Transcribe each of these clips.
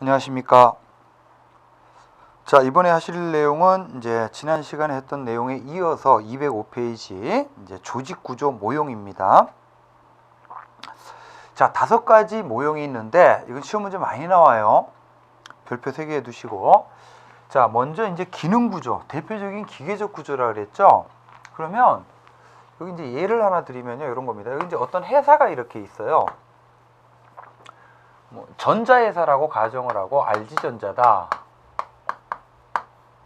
안녕하십니까. 자, 이번에 하실 내용은 이제 지난 시간에 했던 내용에 이어서 205페이지 이제 조직 구조 모형입니다. 자, 5가지 모형이 있는데 이건 시험 문제 많이 나와요. 별표 3개 해두시고. 자, 먼저 이제 기능 구조, 대표적인 기계적 구조라 그랬죠. 그러면 여기 이제 예를 하나 드리면요, 이런 겁니다. 여기 이제 어떤 회사가 이렇게 있어요. 전자회사라고 가정을 하고 RG전자다.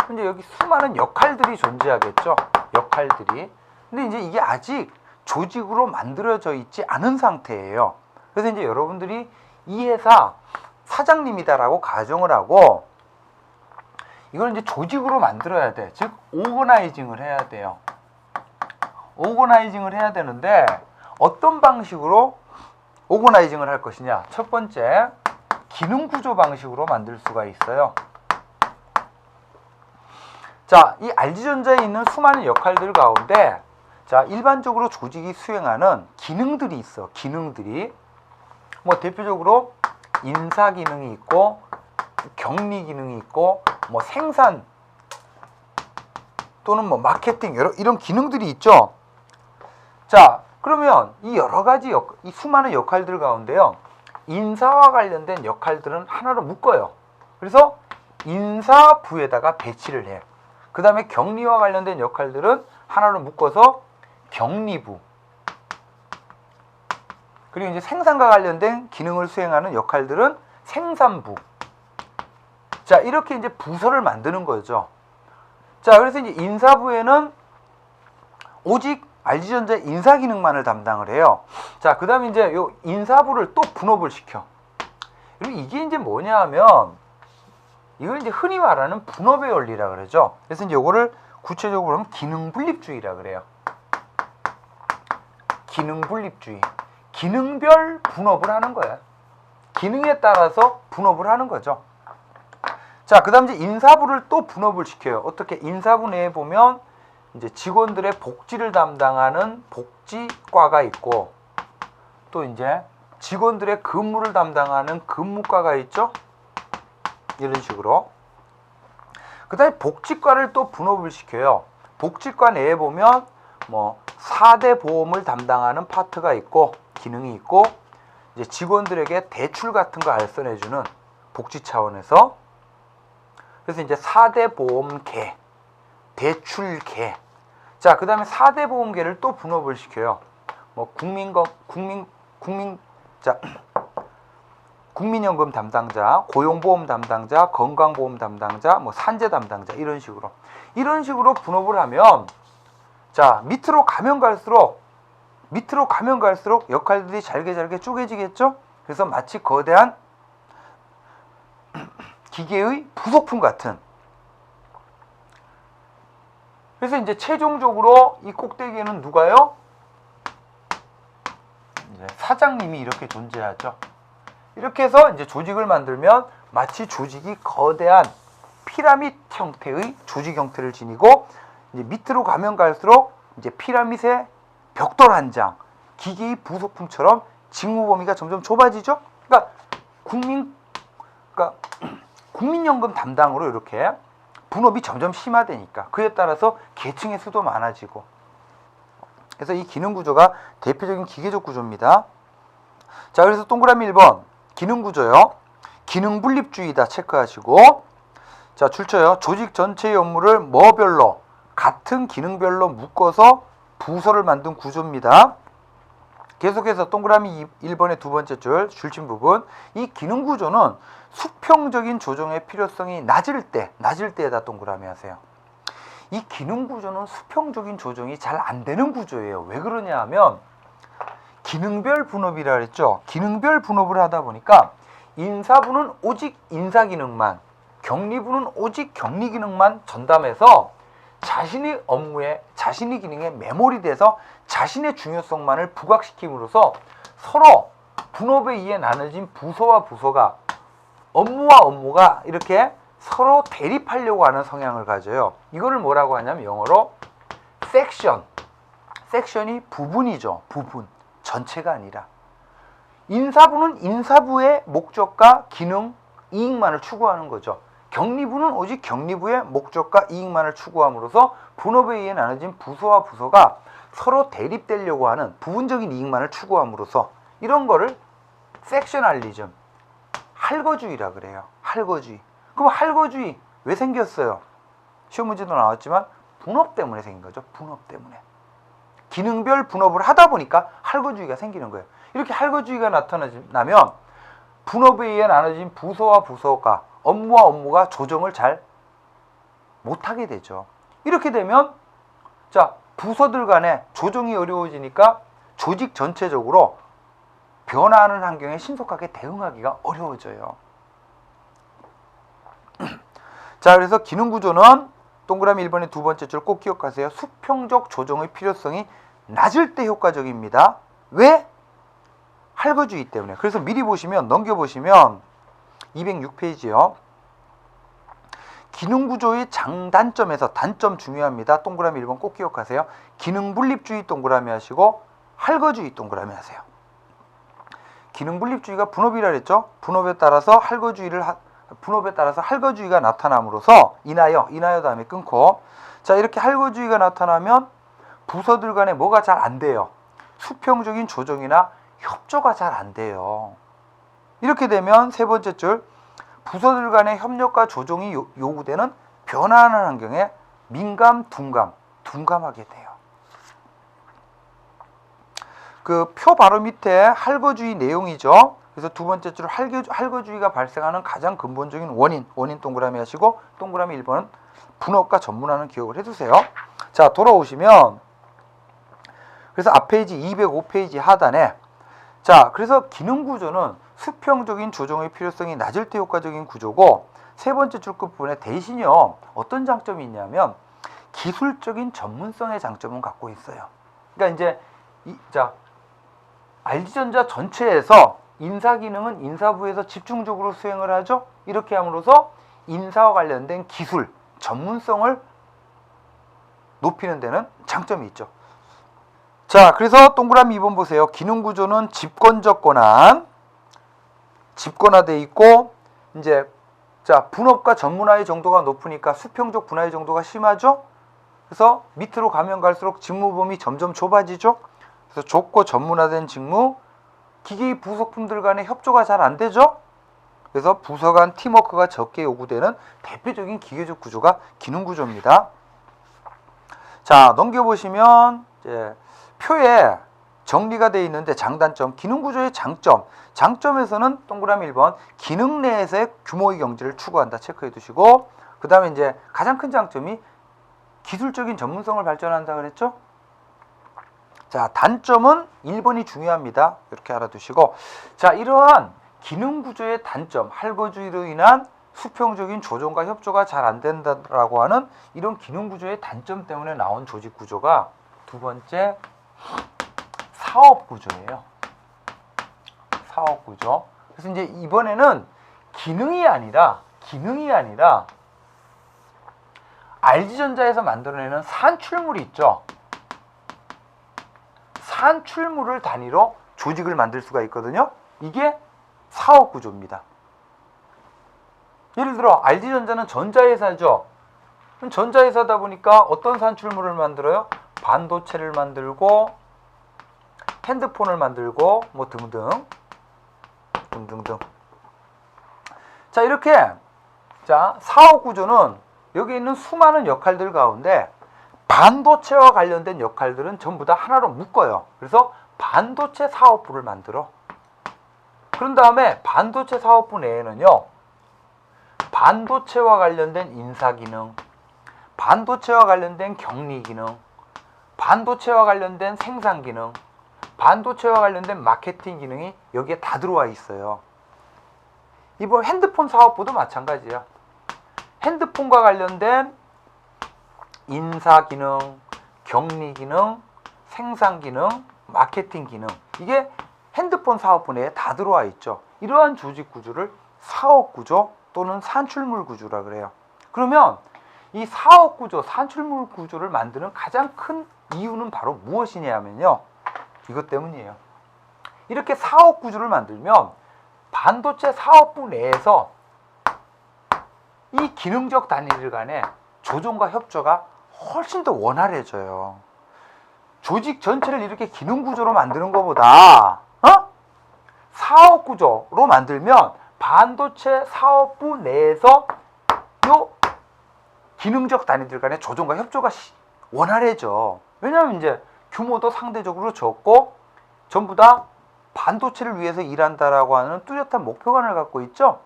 근데 여기 수많은 역할들이 존재하겠죠. 역할들이. 근데 이제 이게 아직 조직으로 만들어져 있지 않은 상태예요. 그래서 이제 여러분들이 이 회사 사장님이다라고 가정을 하고 이걸 이제 조직으로 만들어야 돼. 즉 오거나이징을 해야 돼요. 오거나이징을 해야 되는데 어떤 방식으로 오거나이징을 할 것이냐. 첫 번째, 기능 구조 방식으로 만들 수가 있어요. 자, 이 RG전자에 있는 수많은 역할들 가운데 자, 일반적으로 조직이 수행하는 기능들이 있어. 기능들이 뭐 대표적으로 인사 기능이 있고 격리 기능이 있고 뭐 생산 또는 뭐 마케팅 이런 기능들이 있죠. 자, 그러면 이 여러 가지 이 수많은 역할들 가운데요, 인사와 관련된 역할들은 하나로 묶어요. 그래서 인사부에다가 배치를 해. 그 다음에 격리와 관련된 역할들은 하나로 묶어서 격리부. 그리고 이제 생산과 관련된 기능을 수행하는 역할들은 생산부. 자, 이렇게 이제 부서를 만드는 거죠. 자, 그래서 이제 인사부에는 오직 RG전자 인사 기능만을 담당을 해요. 자, 그 다음에 이제 요 인사부를 또 분업을 시켜. 그리고 이게 이제 뭐냐 하면, 이걸 이제 흔히 말하는 분업의 원리라 그러죠. 그래서 이제 요거를 구체적으로 보면 기능 분립주의라 그래요. 기능 분립주의. 기능별 분업을 하는 거야. 기능에 따라서 분업을 하는 거죠. 자, 그 다음 이제 인사부를 또 분업을 시켜요. 어떻게? 인사부 내에 보면 이제 직원들의 복지를 담당하는 복지과가 있고, 또 이제 직원들의 근무를 담당하는 근무과가 있죠. 이런 식으로. 그 다음에 복지과를 또 분업을 시켜요. 복지과 내에 보면 뭐 4대 보험을 담당하는 파트가 있고, 기능이 있고, 이제 직원들에게 대출 같은 거 알선해주는 복지 차원에서. 그래서 이제 4대 보험계, 대출계. 자, 그 다음에 4대 보험계를 또 분업을 시켜요. 뭐 국민연금 담당자, 고용보험 담당자, 건강보험 담당자, 뭐 산재 담당자, 이런 식으로 분업을 하면, 자, 밑으로 가면 갈수록 역할들이 잘게 쪼개지겠죠? 그래서 마치 거대한 기계의 부속품 같은. 그래서 이제 최종적으로 이 꼭대기에는 누가요? 이제 사장님이 이렇게 존재하죠. 이렇게 해서 이제 조직을 만들면 마치 조직이 거대한 피라밋 형태의 조직 형태를 지니고, 이제 밑으로 가면 갈수록 이제 피라밋의 벽돌 한 장, 기계의 부속품처럼 직무 범위가 점점 좁아지죠. 그러니까 국민연금 담당으로 이렇게 분업이 점점 심화되니까 그에 따라서 계층의 수도 많아지고. 그래서 이 기능 구조가 대표적인 기계적 구조입니다. 자, 그래서 동그라미 1번 기능 구조요. 기능 분립주의다 체크하시고. 자, 출처요. 조직 전체의 업무를 뭐별로, 같은 기능별로 묶어서 부서를 만든 구조입니다. 계속해서 동그라미 1번의 두 번째 줄 줄침 부분. 이 기능 구조는 수평적인 조정의 필요성이 낮을 때에다 동그라미 하세요. 이 기능 구조는 수평적인 조정이 잘 안 되는 구조예요. 왜 그러냐 하면 기능별 분업이라 그랬죠. 기능별 분업을 하다 보니까 인사부는 오직 인사 기능만, 격리부는 오직 격리 기능만 전담해서 자신의 업무에, 자신의 기능에 메모리 돼서 자신의 중요성만을 부각시킴으로써 서로 분업에 의해 나눠진 부서와 부서가, 업무와 업무가 이렇게 서로 대립하려고 하는 성향을 가져요. 이거를 뭐라고 하냐면 영어로 섹션. 섹션이 부분이죠. 부분. 전체가 아니라. 인사부는 인사부의 목적과 기능, 이익만을 추구하는 거죠. 경리부는 오직 경리부의 목적과 이익만을 추구함으로써 분업에 의해 나눠진 부서와 부서가 서로 대립되려고 하는 부분적인 이익만을 추구함으로써 이런 거를 섹셔널리즘, 할거주의라 그래요. 할거주의. 그럼 할거주의 왜 생겼어요? 시험 문제도 나왔지만 분업 때문에 생긴 거죠. 분업 때문에. 기능별 분업을 하다 보니까 할거주의가 생기는 거예요. 이렇게 할거주의가 나타나면 분업에 의해 나눠진 부서와 부서가 업무와 업무가 조정을 잘 못하게 되죠. 이렇게 되면 자, 부서들 간에 조정이 어려워지니까 조직 전체적으로 변화하는 환경에 신속하게 대응하기가 어려워져요. 자, 그래서 기능구조는 동그라미 1번의 두 번째 줄 꼭 기억하세요. 수평적 조정의 필요성이 낮을 때 효과적입니다. 왜? 할거주의 때문에. 그래서 미리 보시면, 넘겨보시면 206페이지요. 기능구조의 장단점에서 단점 중요합니다. 동그라미 1번 꼭 기억하세요. 기능분립주의 동그라미 하시고 할거주의 동그라미 하세요. 기능분립주의가 분업이라 그랬죠. 분업에 따라서 할거주의가 나타남으로써 인하여 다음에 끊고, 자, 이렇게 할거주의가 나타나면 부서들 간에 뭐가 잘 안 돼요. 수평적인 조정이나 협조가 잘 안 돼요. 이렇게 되면 세 번째 줄, 부서들 간의 협력과 조정이 요구되는 변화하는 환경에 민감, 둔감하게 돼요. 그 표 바로 밑에 할거주의 내용이죠. 그래서 두 번째 줄 할거주의가 발생하는 가장 근본적인 원인 동그라미 하시고, 동그라미 1번은 분업과 전문화는 기억을 해두세요. 자, 돌아오시면 그래서 앞 페이지 205페이지 하단에, 자, 그래서 기능구조는 수평적인 조정의 필요성이 낮을 때 효과적인 구조고, 세 번째 줄 끝부분에 대신요 어떤 장점이 있냐면 기술적인 전문성의 장점은 갖고 있어요. 그러니까 이제 RG전자 전체에서 인사기능은 인사부에서 집중적으로 수행을 하죠. 이렇게 함으로써 인사와 관련된 기술, 전문성을 높이는 데는 장점이 있죠. 자, 그래서 동그라미 2번 보세요. 기능구조는 집권적 집권화되어 있고, 이제 자, 분업과 전문화의 정도가 높으니까 수평적 분화의 정도가 심하죠. 그래서 밑으로 가면 갈수록 직무 범위 점점 좁아지죠. 그래서 좁고 전문화된 직무, 기계 부속품들 간의 협조가 잘 안 되죠. 그래서 부서 간 팀워크가 적게 요구되는 대표적인 기계적 구조가 기능구조입니다. 자, 넘겨보시면 이제 표에 정리가 되어 있는데 장단점, 기능구조의 장점에서는 동그라미 1번 기능 내에서의 규모의 경제를 추구한다 체크해 두시고, 그 다음에 이제 가장 큰 장점이 기술적인 전문성을 발전한다 그랬죠. 자, 단점은 1번이 중요합니다. 이렇게 알아두시고, 자, 이러한 기능구조의 단점, 할거주의로 인한 수평적인 조정과 협조가 잘 안 된다라고 하는 이런 기능구조의 단점 때문에 나온 조직구조가 두 번째 사업구조예요. 사업구조. 그래서 이제 이번에는 기능이 아니라 RG전자에서 만들어내는 산출물이 있죠. 산출물을 단위로 조직을 만들 수가 있거든요. 이게 사업구조입니다. 예를 들어 RG전자는 전자회사죠. 전자회사다 보니까 어떤 산출물을 만들어요? 반도체를 만들고 핸드폰을 만들고 뭐 등등. 자, 이렇게 자, 사업구조는 여기 있는 수많은 역할들 가운데 반도체와 관련된 역할들은 전부 다 하나로 묶어요. 그래서 반도체 사업부를 만들어. 그런 다음에 반도체 사업부 내에는요, 반도체와 관련된 인사기능, 반도체와 관련된 격리기능, 반도체와 관련된 생산기능, 반도체와 관련된 마케팅 기능이 여기에 다 들어와 있어요. 이번 핸드폰 사업부도 마찬가지야. 핸드폰과 관련된 인사기능, 격리기능, 생산기능, 마케팅 기능, 이게 핸드폰 사업부 내에 다 들어와 있죠. 이러한 조직구조를 사업구조 또는 산출물구조라 그래요. 그러면 이 사업구조, 산출물구조를 만드는 가장 큰 이유는 바로 무엇이냐면요, 이것 때문이에요. 이렇게 사업구조를 만들면 반도체 사업부 내에서 이 기능적 단위들 간의 조정과 협조가 훨씬 더 원활해져요. 조직 전체를 이렇게 기능 구조로 만드는 것보다 사업 구조로 만들면 반도체 사업부 내에서 요 기능적 단위들 간의 조정과 협조가 원활해져. 왜냐하면 이제 규모도 상대적으로 적고 전부 다 반도체를 위해서 일한다라고 하는 뚜렷한 목표관을 갖고 있죠.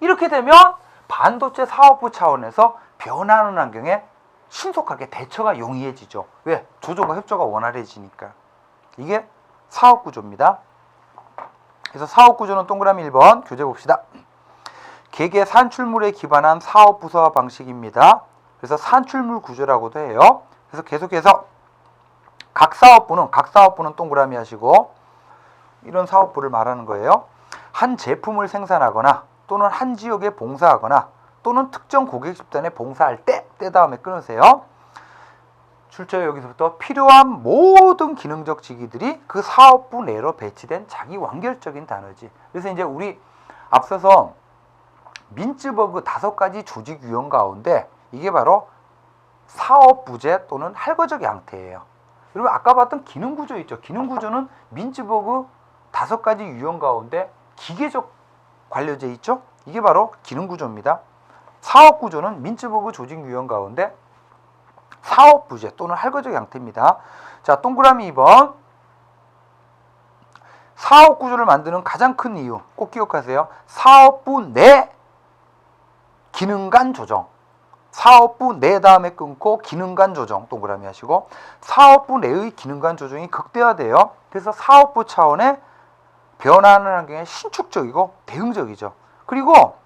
이렇게 되면 반도체 사업부 차원에서 변하는 환경에 신속하게 대처가 용이해지죠. 왜? 조정과 협조가 원활해지니까. 이게 사업구조입니다. 그래서 사업구조는 동그라미 1번 교재 봅시다. 개개 산출물에 기반한 사업부서화 방식입니다. 그래서 산출물 구조라고도 해요. 그래서 계속해서 각 사업부는 동그라미 하시고 이런 사업부를 말하는 거예요. 한 제품을 생산하거나 또는 한 지역에 봉사하거나 또는 특정 고객 집단에 봉사할 때 다음에 끊으세요. 출처에 여기서부터 필요한 모든 기능적 직위들이 그 사업부 내로 배치된 자기 완결적인 단어지. 그래서 이제 우리 앞서서 민츠버그 5가지 조직 유형 가운데 이게 바로 사업 부재 또는 할거적 양태예요. 여러분 아까 봤던 기능 구조 있죠. 기능 구조는 민츠버그 5가지 유형 가운데 기계적 관료제 있죠. 이게 바로 기능 구조입니다. 사업 구조는 민츠버그 조직 유형 가운데 사업 부재 또는 할거적 양태입니다. 자, 동그라미 2번. 사업 구조를 만드는 가장 큰 이유 꼭 기억하세요. 사업부 내 기능 간 조정. 사업부 내 다음에 끊고 기능 간 조정 동그라미 하시고 사업부 내의 기능 간 조정이 극대화돼요. 그래서 사업부 차원의 변화하는 환경에 신축적이고 대응적이죠. 그리고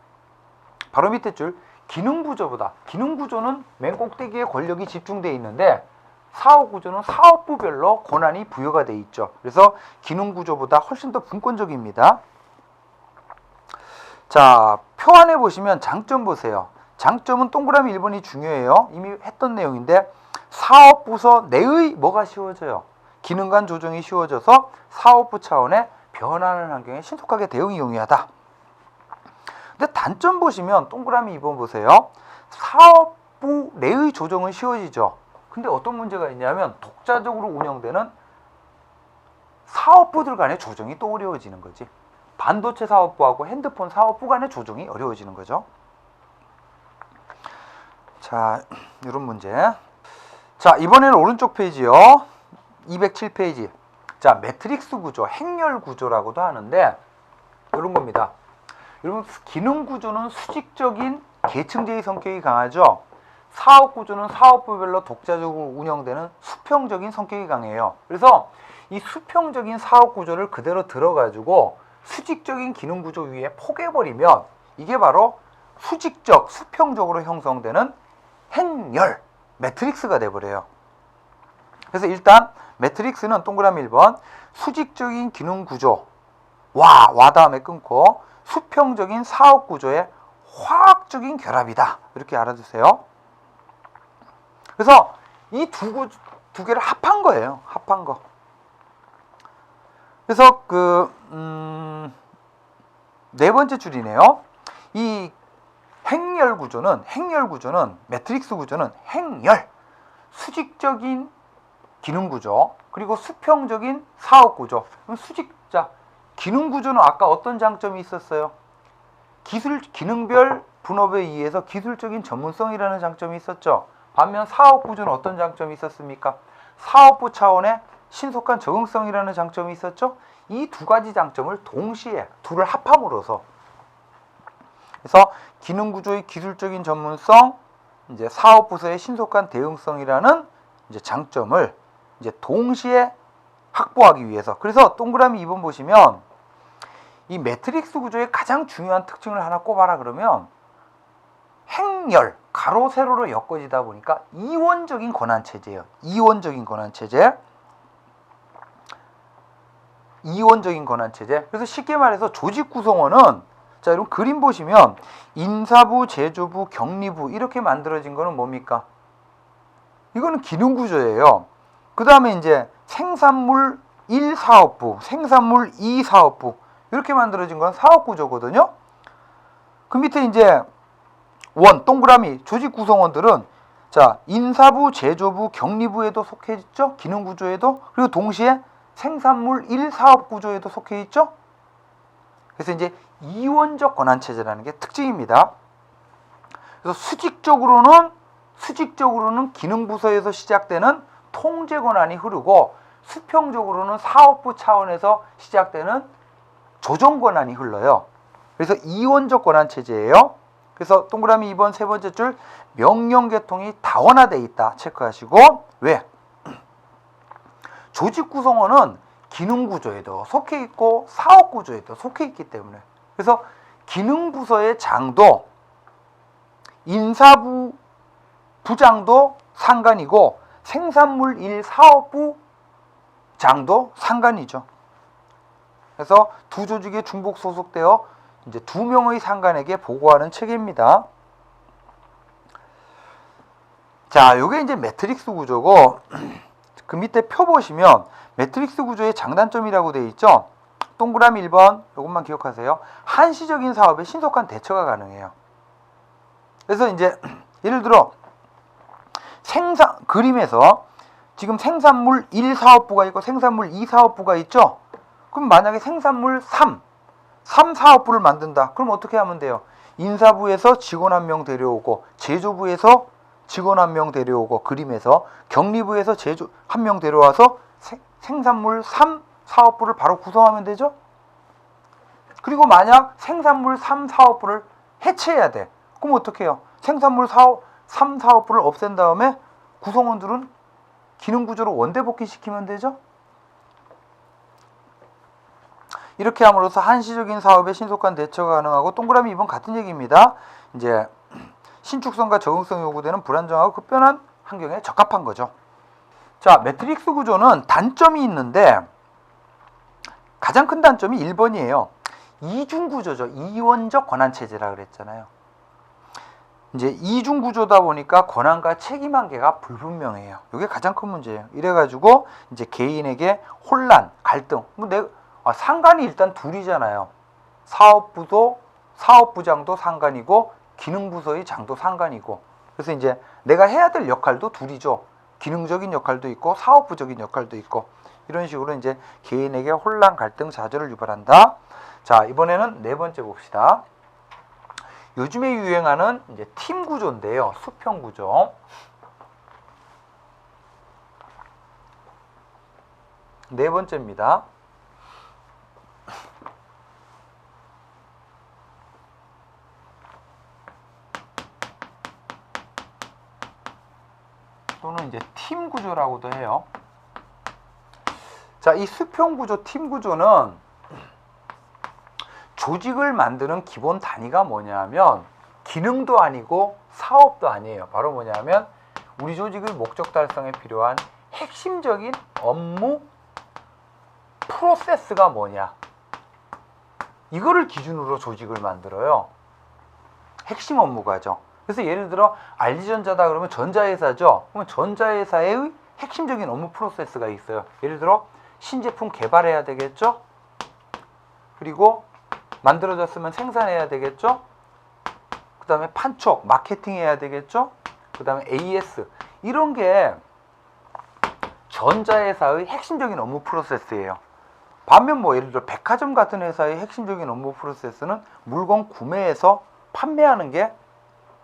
바로 밑에 줄 기능 구조는 맨 꼭대기에 권력이 집중되어 있는데 사업 구조는 사업부별로 권한이 부여가 되어 있죠. 그래서 기능 구조보다 훨씬 더 분권적입니다. 자, 표 안에 보시면 장점 보세요. 장점은 동그라미 1번이 중요해요. 이미 했던 내용인데 사업부서 내의 뭐가 쉬워져요? 기능 간 조정이 쉬워져서 사업부 차원의 변하는 환경에 신속하게 대응이 용이하다. 근데 단점 보시면 동그라미 2번 보세요. 사업부 내의 조정은 쉬워지죠. 근데 어떤 문제가 있냐면 독자적으로 운영되는 사업부들 간의 조정이 또 어려워지는 거지. 반도체 사업부하고 핸드폰 사업부 간의 조정이 어려워지는 거죠. 자, 이런 문제. 자, 이번에는 오른쪽 페이지요. 207페이지. 자, 매트릭스 구조, 행렬 구조라고도 하는데 이런 겁니다. 여러분, 기능 구조는 수직적인 계층제의 성격이 강하죠. 사업 구조는 사업부별로 독자적으로 운영되는 수평적인 성격이 강해요. 그래서 이 수평적인 사업 구조를 그대로 들어가지고 수직적인 기능 구조 위에 포개버리면 이게 바로 수직적, 수평적으로 형성되는 행렬, 매트릭스가 돼버려요. 그래서 일단 매트릭스는 동그라미 1번 수직적인 기능 구조 와 다음에 끊고 수평적인 사업 구조의 화학적인 결합이다. 이렇게 알아두세요. 그래서 이 두 개를 합한 거예요. 합한 거. 그래서 네 번째 줄이네요. 이 행렬 구조는 매트릭스 구조는 행렬, 수직적인 기능 구조, 그리고 수평적인 사업 구조. 수직자 기능 구조는 아까 어떤 장점이 있었어요? 기능별 분업에 의해서 기술적인 전문성이라는 장점이 있었죠. 반면 사업 구조는 어떤 장점이 있었습니까? 사업부 차원의 신속한 적응성이라는 장점이 있었죠. 이 두 가지 장점을 동시에 둘을 합함으로써 그래서 기능 구조의 기술적인 전문성, 이제 사업 부서의 신속한 대응성이라는 이제 장점을 이제 동시에 확보하기 위해서. 그래서 동그라미 2번 보시면 이 매트릭스 구조의 가장 중요한 특징을 하나 꼽아라 그러면 행렬, 가로 세로로 엮어지다 보니까 이원적인 권한 체제예요. 이원적인 권한 체제. 그래서 쉽게 말해서 조직 구성원은 자, 여러분 그림 보시면 인사부, 제조부, 격리부 이렇게 만들어진 거는 뭡니까? 이거는 기능 구조예요. 그 다음에 이제 생산물 1 사업부, 생산물 2 사업부 이렇게 만들어진 건 사업 구조거든요. 그 밑에 이제 동그라미 조직 구성원들은 자, 인사부, 제조부, 격리부에도 속해 있죠. 기능 구조에도. 그리고 동시에 생산물 1 사업 구조에도 속해 있죠. 그래서 이제 이원적 권한 체제라는 게 특징입니다. 그래서 수직적으로는 기능 부서에서 시작되는 통제 권한이 흐르고 수평적으로는 사업부 차원에서 시작되는 조정 권한이 흘러요. 그래서 이원적 권한 체제예요. 그래서 동그라미 2번 세 번째 줄 명령 계통이 다원화되어 있다 체크하시고, 왜? 조직 구성원은 기능 구조에도 속해 있고 사업 구조에도 속해 있기 때문에, 그래서 기능 부서의 장도 인사부 부장도 상관이고 생산물 1 사업부 장도 상관이죠. 그래서 두 조직에 중복 소속되어 이제 두 명의 상관에게 보고하는 체계입니다. 자, 요게 이제 매트릭스 구조고, 그 밑에 표 보시면 매트릭스 구조의 장단점이라고 되어 있죠. 동그라미 1번 요것만 기억하세요. 한시적인 사업에 신속한 대처가 가능해요. 그래서 이제 예를 들어 그림에서 지금 생산물 1 사업부가 있고 생산물 2 사업부가 있죠. 그럼 만약에 생산물 3 사업부를 만든다. 그럼 어떻게 하면 돼요? 인사부에서 직원 1명 데려오고, 제조부에서 직원 1명 데려오고, 그림에서 격리부에서 제조 1명 데려와서 생산물 3 사업부를 바로 구성하면 되죠. 그리고 만약 생산물 3 사업부를 해체해야 돼. 그럼 어떻게 해요? 생산물 3 사업부를 없앤 다음에 구성원들은 기능 구조로 원대복귀 시키면 되죠. 이렇게 함으로써 한시적인 사업에 신속한 대처가 가능하고, 동그라미 2번 같은 얘기입니다. 이제 신축성과 적응성이 요구되는 불안정하고 급변한 환경에 적합한 거죠. 자, 매트릭스 구조는 단점이 있는데 가장 큰 단점이 1번이에요. 이중 구조죠. 이원적 권한 체제라 그랬잖아요. 이제 이중 구조다 보니까 권한과 책임 관계가 불분명해요. 이게 가장 큰 문제예요. 이래가지고 이제 개인에게 혼란, 갈등. 상관이 일단 둘이잖아요. 사업부장도 상관이고 기능부서의 장도 상관이고. 그래서 이제 내가 해야 될 역할도 둘이죠. 기능적인 역할도 있고 사업부적인 역할도 있고. 이런 식으로 이제 개인에게 혼란, 갈등, 좌절을 유발한다. 자, 이번에는 네 번째 봅시다. 요즘에 유행하는 이제 팀 구조인데요. 수평 구조. 네 번째입니다. 또는 이제 팀 구조라고도 해요. 자, 이 수평 구조, 팀 구조는 조직을 만드는 기본 단위가 뭐냐면 기능도 아니고 사업도 아니에요. 바로 뭐냐면 우리 조직의 목적 달성에 필요한 핵심적인 업무 프로세스가 뭐냐, 이거를 기준으로 조직을 만들어요. 핵심 업무가죠. 그래서 예를 들어 RG전자다 그러면 전자회사죠. 그러면 전자회사의 핵심적인 업무 프로세스가 있어요. 예를 들어 신제품 개발해야 되겠죠. 그리고 만들어졌으면 생산해야 되겠죠. 그 다음에 판촉, 마케팅 해야 되겠죠. 그 다음에 AS, 이런 게 전자회사의 핵심적인 업무 프로세스예요. 반면 뭐 예를 들어 백화점 같은 회사의 핵심적인 업무 프로세스는 물건 구매해서 판매하는 게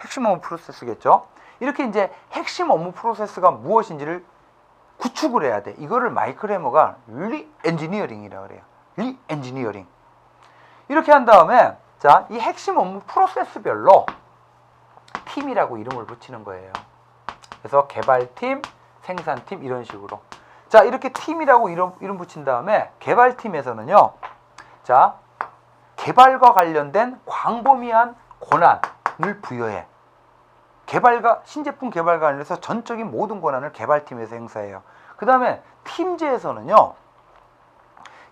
핵심 업무 프로세스겠죠. 이렇게 이제 핵심 업무 프로세스가 무엇인지를 구축을 해야 돼. 이거를 마이클 해머가 리엔지니어링이라고 그래요. 리엔지니어링. 이렇게 한 다음에 자, 이 핵심 업무 프로세스별로 팀이라고 이름을 붙이는 거예요. 그래서 개발팀, 생산팀 이런 식으로. 자, 이렇게 팀이라고 이름 붙인 다음에 개발팀에서는요. 자, 개발과 관련된 광범위한 권한을 부여해. 신제품 개발과 관련해서 전적인 모든 권한을 개발팀에서 행사해요. 그 다음에 팀제에서는요.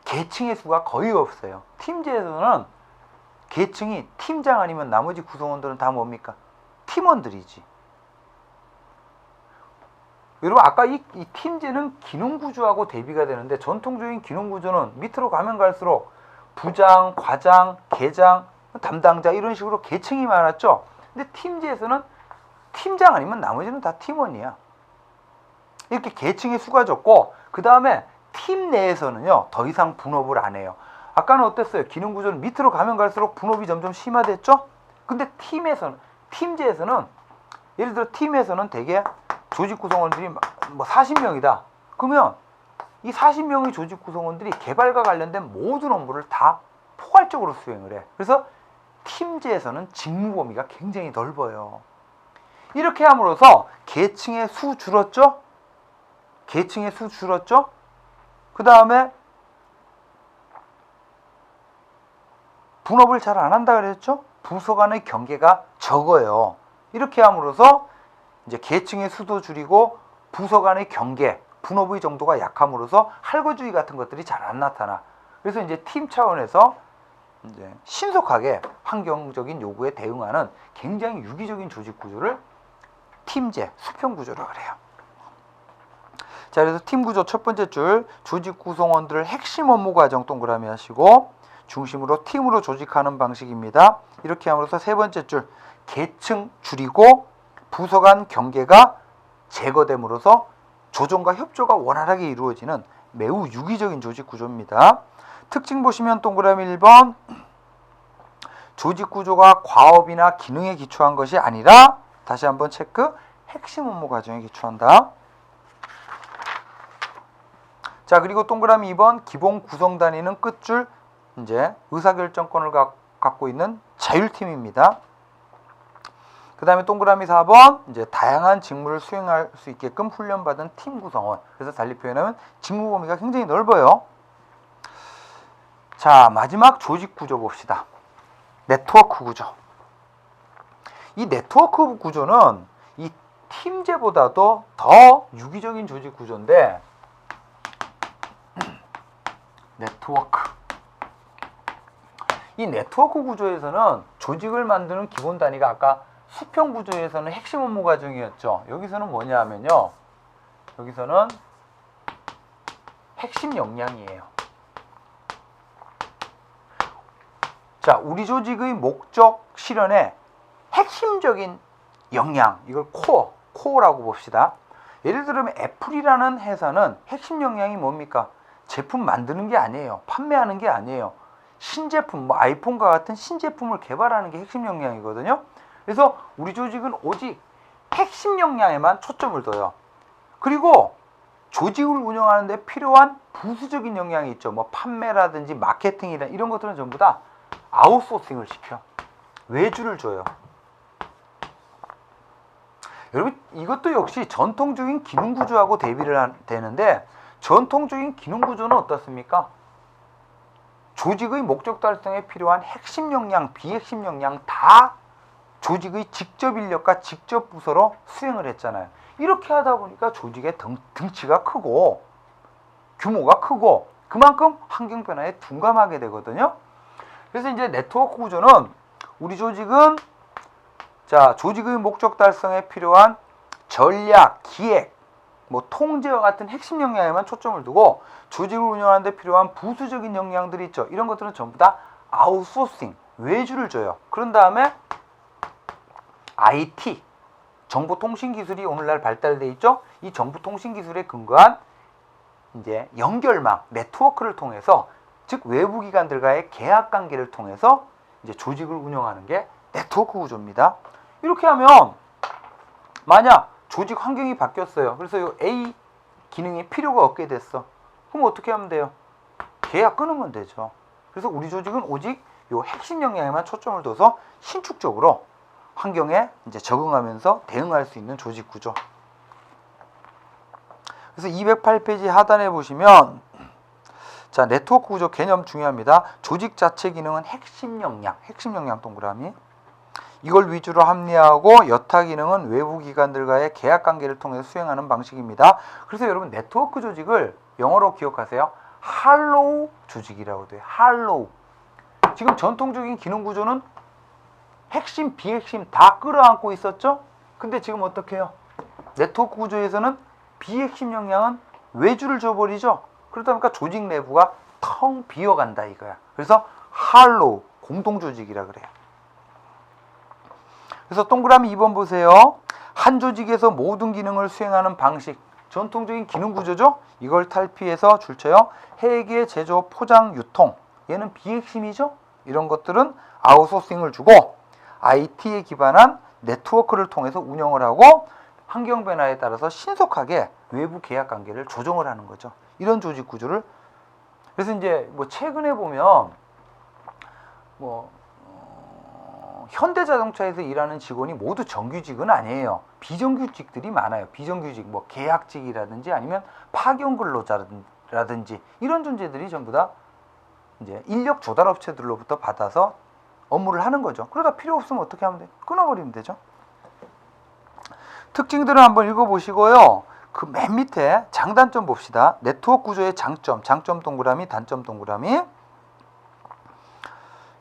계층의 수가 거의 없어요. 팀제에서는 계층이 팀장 아니면 나머지 구성원들은 다 뭡니까? 팀원들이지. 여러분 아까 이 팀제는 기능구조하고 대비가 되는데, 전통적인 기능구조는 밑으로 가면 갈수록 부장, 과장, 계장 담당자 이런 식으로 계층이 많았죠. 근데 팀제에서는 팀장 아니면 나머지는 다 팀원이야. 이렇게 계층의 수가 적고 그 다음에 팀 내에서는요 더 이상 분업을 안 해요. 아까는 어땠어요? 기능 구조는 밑으로 가면 갈수록 분업이 점점 심화됐죠? 근데 팀제에서는 예를 들어 팀에서는 대개 조직 구성원들이 뭐 40명이다. 그러면 이 40명의 조직 구성원들이 개발과 관련된 모든 업무를 다 포괄적으로 수행을 해. 그래서 팀제에서는 직무 범위가 굉장히 넓어요. 이렇게 함으로써 계층의 수 줄었죠? 계층의 수 줄었죠? 그 다음에 분업을 잘 안 한다 그랬죠? 부서 간의 경계가 적어요. 이렇게 함으로써 이제 계층의 수도 줄이고 부서 간의 경계, 분업의 정도가 약함으로써 할거주의 같은 것들이 잘 안 나타나. 그래서 이제 팀 차원에서 이제 신속하게 환경적인 요구에 대응하는 굉장히 유기적인 조직 구조를 팀제, 수평 구조라고 그래요. 자, 그래서 팀 구조 첫 번째 줄, 조직 구성원들을 핵심 업무 과정 동그라미 하시고 중심으로 팀으로 조직하는 방식입니다. 이렇게 함으로써 세 번째 줄, 계층 줄이고 부서 간 경계가 제거됨으로써 조정과 협조가 원활하게 이루어지는 매우 유기적인 조직 구조입니다. 특징 보시면 동그라미 1번, 조직 구조가 과업이나 기능에 기초한 것이 아니라 다시 한번 체크, 핵심 업무 과정에 기초한다. 자, 그리고 동그라미 2번, 기본 구성 단위는 끝줄, 이제 의사결정권을 갖고 있는 자율팀입니다. 그 다음에 동그라미 4번, 이제 다양한 직무를 수행할 수 있게끔 훈련받은 팀 구성원. 그래서 달리 표현하면 직무 범위가 굉장히 넓어요. 자, 마지막 조직 구조 봅시다. 네트워크 구조. 이 네트워크 구조는 이 팀제보다도 더 유기적인 조직 구조인데, 이 네트워크 구조에서는 조직을 만드는 기본 단위가 아까 수평 구조에서는 핵심 업무 과정이었죠. 여기서는 뭐냐 하면요, 여기서는 핵심 역량이에요. 자, 우리 조직의 목적 실현의 핵심적인 역량, 이걸 코어라고 봅시다. 예를 들면 애플이라는 회사는 핵심 역량이 뭡니까? 제품 만드는 게 아니에요. 판매하는 게 아니에요. 신제품, 뭐 아이폰과 같은 신제품을 개발하는 게 핵심 역량이거든요. 그래서 우리 조직은 오직 핵심 역량에만 초점을 둬요. 그리고 조직을 운영하는 데 필요한 부수적인 역량이 있죠. 뭐 판매라든지 마케팅이나 이런 것들은 전부 다 아웃소싱을 시켜. 외주를 줘요. 여러분, 이것도 역시 전통적인 기능 구조하고 대비를 되는데, 전통적인 기능 구조는 어떻습니까? 조직의 목적 달성에 필요한 핵심 역량, 비핵심 역량 다 조직의 직접 인력과 직접 부서로 수행을 했잖아요. 이렇게 하다 보니까 조직의 등치가 크고 규모가 크고 그만큼 환경 변화에 둔감하게 되거든요. 그래서 이제 네트워크 구조는 우리 조직은 조직의 목적 달성에 필요한 전략, 기획, 뭐 통제와 같은 핵심 역량에만 초점을 두고 조직을 운영하는 데 필요한 부수적인 역량들이 있죠. 이런 것들은 전부 다 아웃소싱, 외주를 줘요. 그런 다음에 IT, 정보통신기술이 오늘날 발달돼 있죠. 이 정보통신기술에 근거한 이제 연결망, 네트워크를 통해서, 즉 외부 기관들과의 계약 관계를 통해서 이제 조직을 운영하는 게 네트워크 구조입니다. 이렇게 하면 만약 조직 환경이 바뀌었어요. 그래서 이 A 기능이 필요가 없게 됐어. 그럼 어떻게 하면 돼요? 계약 끊으면 되죠. 그래서 우리 조직은 오직 이 핵심 역량에만 초점을 둬서 신축적으로 환경에 이제 적응하면서 대응할 수 있는 조직 구조. 그래서 208페이지 하단에 보시면, 자, 네트워크 구조 개념 중요합니다. 조직 자체 기능은 핵심 역량 동그라미. 이걸 위주로 합리화하고 여타 기능은 외부 기관들과의 계약 관계를 통해 수행하는 방식입니다. 그래서 여러분 네트워크 조직을 영어로 기억하세요. 할로우 조직이라고 돼요. 할로우. 지금 전통적인 기능 구조는 핵심, 비핵심 다 끌어안고 있었죠? 근데 지금 어떻게 해요? 네트워크 구조에서는 비핵심 역량은 외주를 줘버리죠? 그러다 보니까 조직 내부가 텅 비어간다 이거야. 그래서 할로우, 공동조직이라 그래요. 그래서 동그라미 2번 보세요. 한 조직에서 모든 기능을 수행하는 방식, 전통적인 기능 구조죠. 이걸 탈피해서 줄쳐요. 회계, 제조, 포장, 유통. 얘는 비핵심이죠. 이런 것들은 아웃소싱을 주고 IT에 기반한 네트워크를 통해서 운영을 하고 환경 변화에 따라서 신속하게 외부 계약 관계를 조정을 하는 거죠. 이런 조직 구조를. 그래서 이제 뭐 최근에 보면 현대자동차에서 일하는 직원이 모두 정규직은 아니에요. 비정규직들이 많아요. 비정규직, 뭐 계약직이라든지 아니면 파견 근로자라든지 이런 존재들이 전부 다 이제 인력 조달 업체들로부터 받아서 업무를 하는 거죠. 그러다 필요 없으면 어떻게 하면 돼? 끊어버리면 되죠. 특징들을 한번 읽어보시고요. 그 맨 밑에 장단점 봅시다. 네트워크 구조의 장점, 장점 동그라미, 단점 동그라미.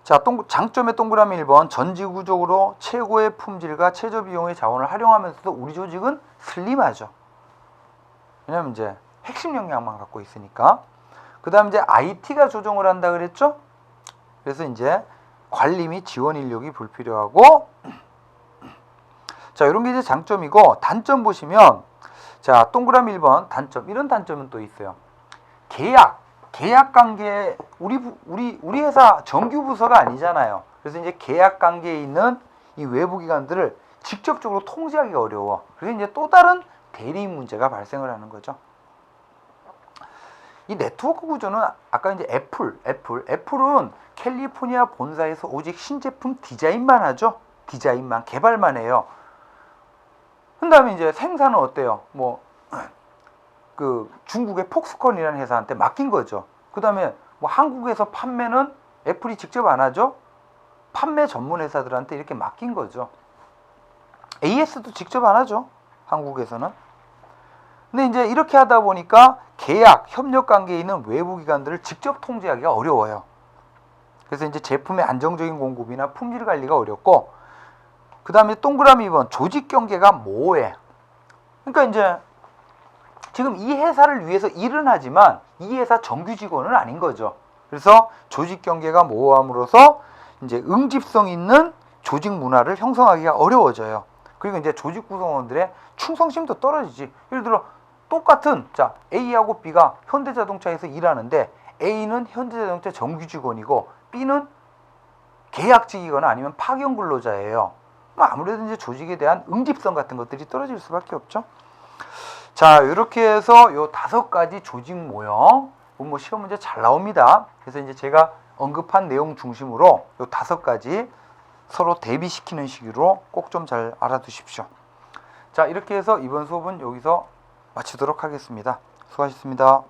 자, 장점의 동그라미 1번, 전지구적으로 최고의 품질과 최저 비용의 자원을 활용하면서도 우리 조직은 슬림하죠. 왜냐면 이제 핵심 역량만 갖고 있으니까. 그 다음 이제 IT가 조정을 한다 그랬죠? 그래서 이제 관리 및 지원 인력이 불필요하고, 자, 이런 게 이제 장점이고, 단점 보시면, 자, 동그라미 1번, 단점. 이런 단점은 또 있어요. 계약 관계, 우리 회사 정규 부서가 아니잖아요. 그래서 이제 계약 관계에 있는 이 외부 기관들을 직접적으로 통제하기가 어려워. 그래서 이제 또 다른 대리인 문제가 발생을 하는 거죠. 이 네트워크 구조는 아까 이제 애플은 캘리포니아 본사에서 오직 신제품 디자인만 하죠. 디자인만, 개발만 해요. 그 다음에 이제 생산은 어때요? 그 중국의 폭스콘이라는 회사한테 맡긴 거죠. 그 다음에 뭐 한국에서 판매는 애플이 직접 안 하죠. 판매 전문 회사들한테 이렇게 맡긴 거죠. AS도 직접 안 하죠. 한국에서는. 근데 이제 이렇게 하다 보니까 계약, 협력 관계에 있는 외부 기관들을 직접 통제하기가 어려워요. 그래서 이제 제품의 안정적인 공급이나 품질 관리가 어렵고, 그 다음에 동그라미 2번, 조직 경계가 모호해. 그러니까 이제 지금 이 회사를 위해서 일은 하지만 이 회사 정규 직원은 아닌 거죠. 그래서 조직 경계가 모호함으로써 이제 응집성 있는 조직 문화를 형성하기가 어려워져요. 그리고 이제 조직 구성원들의 충성심도 떨어지지. 예를 들어 똑같은 A하고 B가 현대자동차에서 일하는데 A는 현대자동차 정규 직원이고 B는 계약직이거나 아니면 파견 근로자예요. 아무래도 이제 조직에 대한 응집성 같은 것들이 떨어질 수밖에 없죠. 자, 이렇게 해서 요 5가지 조직 모형, 뭐 시험 문제 잘 나옵니다. 그래서 이제 제가 언급한 내용 중심으로 요 5가지 서로 대비시키는 식으로 꼭 좀 잘 알아두십시오. 자, 이렇게 해서 이번 수업은 여기서 마치도록 하겠습니다. 수고하셨습니다.